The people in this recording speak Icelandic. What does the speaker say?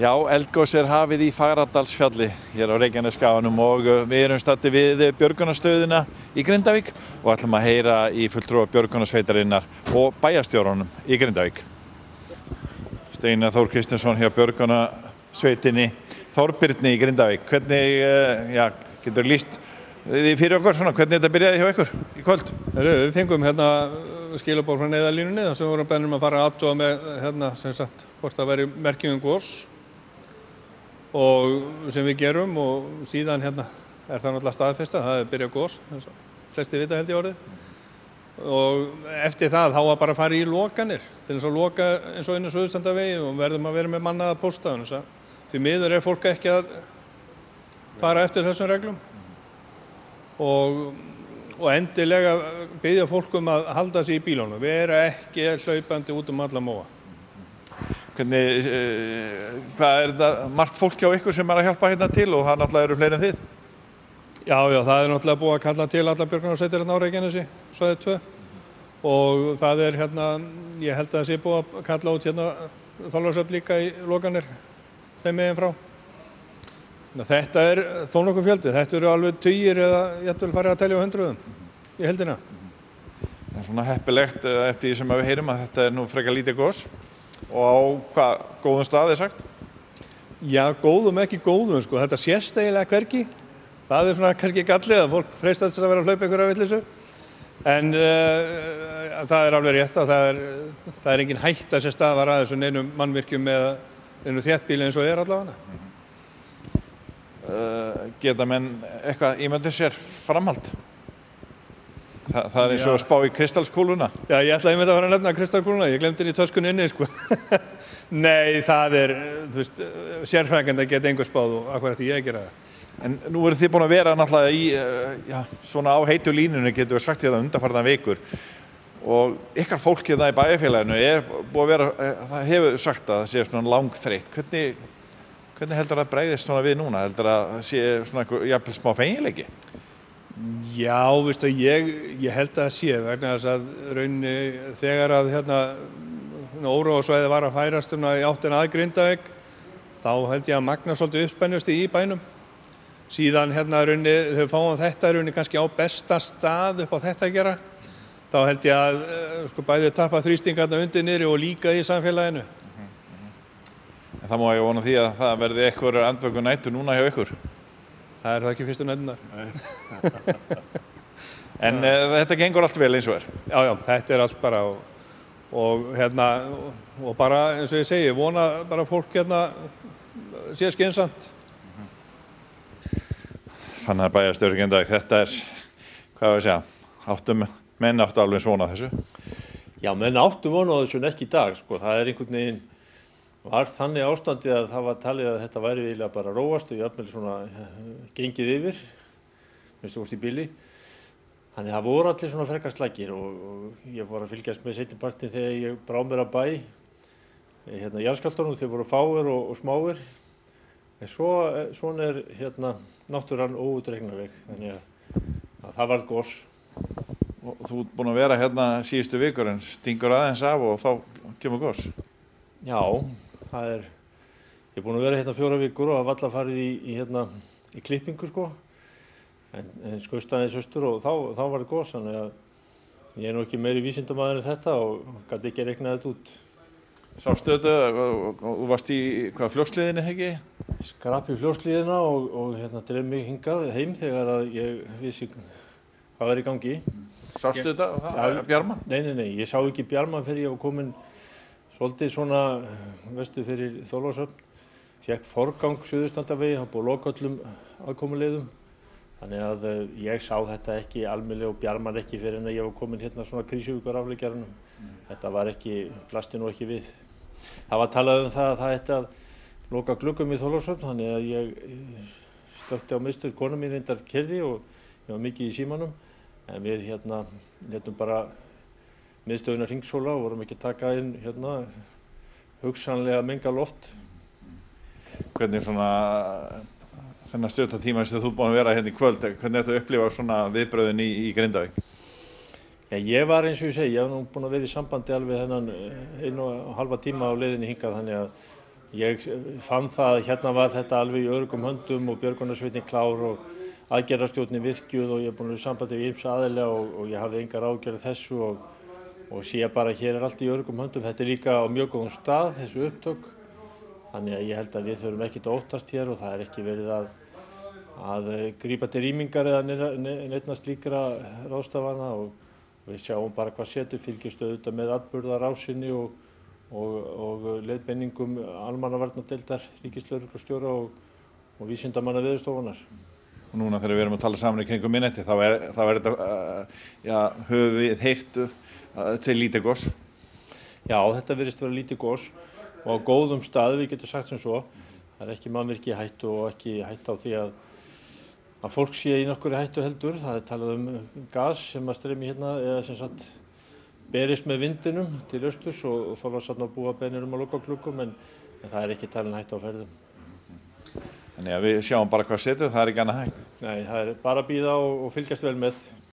Já, eldgos hafið í Fagradalsfjalli hér á Reykjanesskaganum og við erum staddir við björgunarstöðina í Grindavík og ætlum að heyra í fulltrúa björgunarsveitarinnar og bæjarstjóranum í Grindavík. Steinar Þór Kristinsson hjá björgunarsveitinni Þorbirni í Grindavík. Hvernig, getur lýst því fyrir okkur svona, hvernig þetta byrjaði hjá ykkur í kvöld? Við fengum skilaboð frá Neyðarlínunni þar sem við vorum beðnir að fara að athuga með sem sagt hvort það væri merki um gos og sem við gerum og síðan er það náttúrulega staðfesta, það byrjað gos, eins og flesti vita held ég orðið og eftir það þá var bara að fara í lokanir til þess að loka eins og inn á Suðurstrandarvegi og verðum að vera með mannaða pósta því miður fólk ekki að fara eftir þessum reglum og endilega biðja fólk að halda sig í bílunum, vera ekki hlaupandi út alla móa. Hvernig, hvað þetta margt fólk hjá ykkur sem að hjálpa hérna til og það náttúrulega eru fleiri en þið? Já, það náttúrulega búið að kalla til alla björgunarsveitir á Reykjanesi, svæði 2 og það ég held að það sé búið að kalla út Þorlákshöfn líka í lokanir þeim megin frá. Þetta þó nokkuð fjöldi, þetta eru alveg tugir eða jafnvel farið að telja á hundruðum í heildina. Það svona heppilegt eftir því sem við heyrum að þetta nú frekar lítið gos og á hvað góðum stað sagt? Já, góðum ekki góðum sko, þetta sést eiginlega hvergi. Það svona kannski gallið að fólk freistast þess að vera að hlaupa einhverja vitleysu. En það alveg rétt að það engin hætta sem stafar að þessu neinum mannvirkjum eða neinum þéttbýli eins og allavega. Geta menn eitthvað ímyndið sér framhald? Það eins og að spá í kristalskúluna? Já, ég ætlaði að fara að nefna kristalskúluna, ég glemdi henni í töskunni inni, sko. Nei, það þú veist, sérfræðingandi að geta engu spáð og akkur ætti ég að gera það. En nú eru þið búin að vera náttúrulega í, svona á heitu línunni, getum við sagt hérna undanfarnar vikur. Og ykkar fólk hérna í bæjarfélaginu búið að vera, það hefur sagt að það sé svona langþreytt. Hvernig heldur það bregðist svona við núna? Heldur það sé svona einhver jafnvel smá fengileiki? Já, veistu, ég held að það sé vegna þess að rauninni þegar að óróasvæðið var að færast í áttina að Grindavík þá held ég að magna svolítið uppspennusti í bænum. Síðan rauninni þegar við fáum þetta rauninni kannski á besta stað upp á þetta að gera þá held ég að bæði tappa þrýstingarna undir niðri og líka í samfélaginu. En það má ég vona því að það verði eitthvað andvöku nætur núna hjá ykkur. Það það ekki fyrstu nætunar. En þetta gengur allt vel eins og Já, þetta allt bara og bara eins og ég segi, vona bara fólk sé skynsamt. Þannig að bæjarstjóri Grindavík, þetta hvað ég segja, menn áttu alveg svona þessu? Já, menn áttu vona á þessu en ekki í dag, sko, það einhvern veginn var þannig ástandi að það var talið að þetta væri eiginlega bara róast og jafnvel svona gengið yfir, minnst þú í bíli. Þannig það voru allir svona frekar slagir og ég fór að fylgjast með seinni partinn þegar ég brá mér að bæ, jarðskjálftunum, þeir voru fáir og smáir. En svona náttúran óútreiknanleg, þannig að það varð gos. Og þú ert búin að vera síðustu vikur en stingur aðeins af og þá kemur gos? Já, ég búin að vera 4 vikur og hafa alla farið í klippingu sko. En skaustaðins austur og þá var það gos, þannig að ég nú ekki meiri vísindamaður en þetta og gat ekki reiknað þetta út. Sástu þetta og þú varst í fljótsliðinni, ekki? Skrapp í fljótsliðina og dreif mig hingað heim þegar að ég vissi hvað var í gangi. Sástu þetta, Bjarman? Nei, ég sá ekki Bjarman fyrir ég var komin svolítið svona, veistu, fyrir Þorlákshöfn. Fékk forgang Suðurstrandarvegi, það búið að loka öllum aðkomuleiðum. Þannig að ég sá þetta ekki almennilega og Bjarman ekki fyrir en að ég var komin svona krísuvíkurafleggjaranum. Þetta var ekki, blasti nú ekki við. Það var talað um það að það ætti að loka gluggum í Þorlákshöfn, þannig að ég stökti á miðstöð, kona mín reyndar keyrði og ég var mikið í símanum. En við létum bara miðstöðina Hringsóla og vorum ekki að taka inn hugsanlega menga loft. Hvernig svona þennan stjórnartíma sem þú búin að vera í kvöld, hvernig þetta upplifa svona viðbröðin í Grindavík? Já, ég var eins og ég segi, ég hef nú búin að vera í sambandi alveg þennan 1,5 tíma á leiðinni hingað þannig að Ég fann það að hérna var þetta alveg í öruggum höndum og björgunarsveitin klár og aðgerðarstjórnin virkjuð og ég er búinn að vera í sambandi við ýmsa aðila og ég hafði engar áhyggjur af þessu og sé bara hér er allt í öruggum höndum. Þetta er líka á mjög góðum stað, þessu upptök. Þannig að ég held að við þurfum ekkert að óttast hér og það er ekki verið að grípa til rýmingar eða neinna slíkra ráðstafana og við sjáum bara hvað setur, fylgjumst auðvitað með atburðarásinni og leiðbeiningum almannavarnadeildar, ríkislögreglustjóra og vísindamanna Veðurstofunnar. Og núna þegar við erum að tala saman í kringum miðnætti þá er þetta, höfum við heyrt að þetta sé lítið gos? Já, þetta virðist vera lítið gos og á góðum stað, við getum sagt sem svo. Það er ekki mannvirki í hættu og ekki hætta á því að fólk sé í nokkurri hættu heldur. Það er talað gas sem að streymi hérna eða sem sagt berist með vindinum til austurs og Þorlákshafnar búa beinir að loka gluggum en það er ekki talin hætta á ferðum. Þannig að við sjáum bara hvað setur, það er ekki annað hægt. Nei, það er bara að bíða og fylgjast vel með.